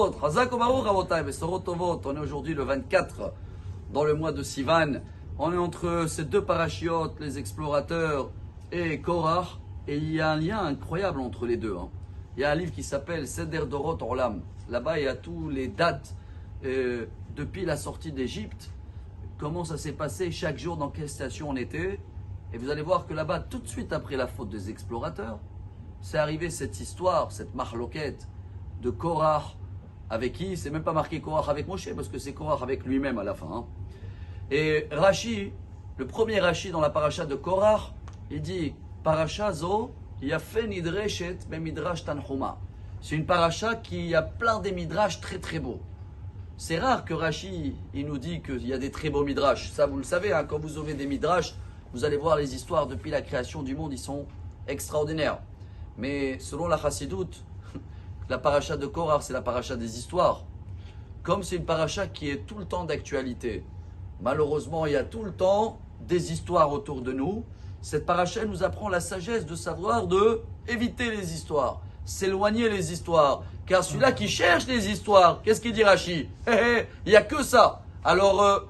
Tovot, Chazak Ubaruch Rabotai, Besorot Tovot. On est aujourd'hui le 24 dans le mois de Sivan. On est entre ces deux parachiotes, les explorateurs et Korach. Et il y a un lien incroyable entre les deux. Il y a un livre qui s'appelle Seder Dorot Orlam. Là-bas, il y a tous les dates depuis la sortie d'Égypte. Comment ça s'est passé chaque jour, dans quelle station on était. Et vous allez voir que là-bas, tout de suite après la faute des explorateurs, c'est arrivé cette histoire, cette marloquette de Korach, avec qui, c'est même pas marqué Korach avec Moshe, parce que c'est Korach avec lui-même à la fin. Et Rashi, le premier Rashi dans la paracha de Korach, il dit, paracha zo, yafen idreshet be midrash tanchuma. C'est une paracha qui a plein des midrash très très beaux. C'est rare que Rashi, il nous dit qu'il y a des très beaux midrash. Ça, vous le savez, quand vous ouvrez des midrash, vous allez voir les histoires depuis la création du monde, ils sont extraordinaires. Mais selon la Chassidoute, la paracha de Korach, c'est la paracha des histoires. Comme c'est une paracha qui est tout le temps d'actualité, malheureusement, il y a tout le temps des histoires autour de nous. Cette paracha nous apprend la sagesse de savoir de éviter les histoires, s'éloigner les histoires. Car celui-là qui cherche les histoires, qu'est-ce qu'il dit Rashi? Il n'y a que ça. Alors,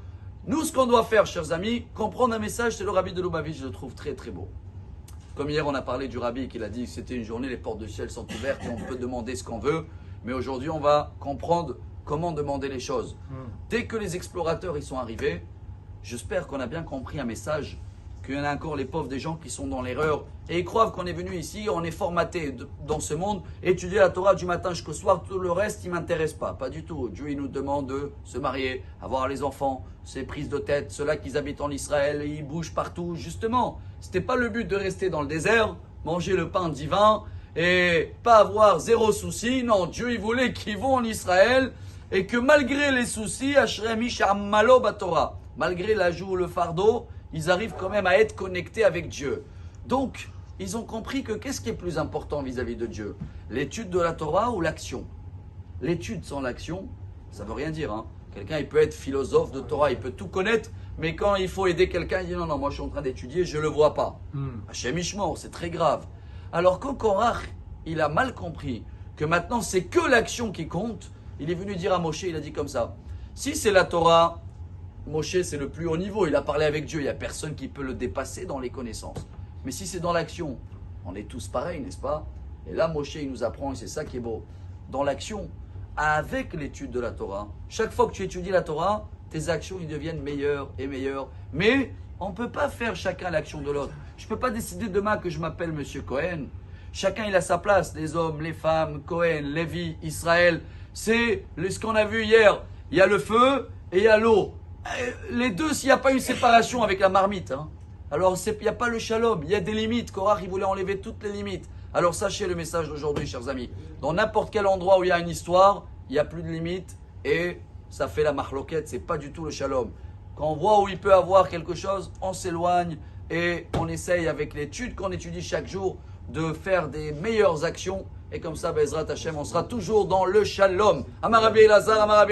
nous, ce qu'on doit faire, chers amis, comprendre un message, c'est le Rabbi de Lubavitch, je le trouve très très beau. Comme hier, on a parlé du Rabbi qui a dit que c'était une journée, les portes du ciel sont ouvertes et on peut demander ce qu'on veut. Mais aujourd'hui, on va comprendre comment demander les choses. Dès que les explorateurs ils sont arrivés, j'espère qu'on a bien compris un message, qu'il y en a encore les pauvres des gens qui sont dans l'erreur et ils croient qu'on est venu ici, on est formaté dans ce monde, étudier la Torah du matin jusqu'au soir, tout le reste, il ne m'intéresse pas. Pas du tout. Dieu, il nous demande de se marier, avoir les enfants, ces prises de tête, ceux-là qui habitent en Israël, ils bougent partout. Justement, ce n'était pas le but de rester dans le désert, manger le pain divin et pas avoir zéro souci. Non, Dieu, il voulait qu'ils vont en Israël et que malgré les soucis, malgré l'ajout ou le fardeau, ils arrivent quand même à être connectés avec Dieu. Donc, ils ont compris que qu'est-ce qui est plus important vis-à-vis de Dieu? L'étude de la Torah ou l'action? L'étude sans l'action, ça ne veut rien dire. Quelqu'un, il peut être philosophe de Torah, il peut tout connaître, mais quand il faut aider quelqu'un, il dit non, moi je suis en train d'étudier, je ne le vois pas. Hachem Ishmor, c'est très grave. Alors quand Korach, il a mal compris que maintenant c'est que l'action qui compte, il est venu dire à Moshe, il a dit comme ça, si c'est la Torah, Moshe, c'est le plus haut niveau. Il a parlé avec Dieu. Il n'y a personne qui peut le dépasser dans les connaissances. Mais si c'est dans l'action, on est tous pareils, n'est-ce pas? Et là, Moshe, il nous apprend, et c'est ça qui est beau. Dans l'action, avec l'étude de la Torah, chaque fois que tu étudies la Torah, tes actions, ils deviennent meilleures et meilleures. Mais on ne peut pas faire chacun l'action de l'autre. Je ne peux pas décider demain que je m'appelle Monsieur Cohen. Chacun, il a sa place. Les hommes, les femmes, Cohen, Lévi, Israël. C'est ce qu'on a vu hier. Il y a le feu et il y a l'eau. Les deux, s'il n'y a pas une séparation avec la marmite, alors il n'y a pas le shalom, il y a des limites. Korach, il voulait enlever toutes les limites. Alors sachez le message d'aujourd'hui, chers amis. Dans n'importe quel endroit où il y a une histoire, il n'y a plus de limites et ça fait la marloquette, c'est pas du tout le shalom. Quand on voit où il peut avoir quelque chose, on s'éloigne et on essaye avec l'étude qu'on étudie chaque jour de faire des meilleures actions. Et comme ça, Bezrat Hashem, on sera toujours dans le shalom. Amar Rabbi Elazar, Amar Rabbi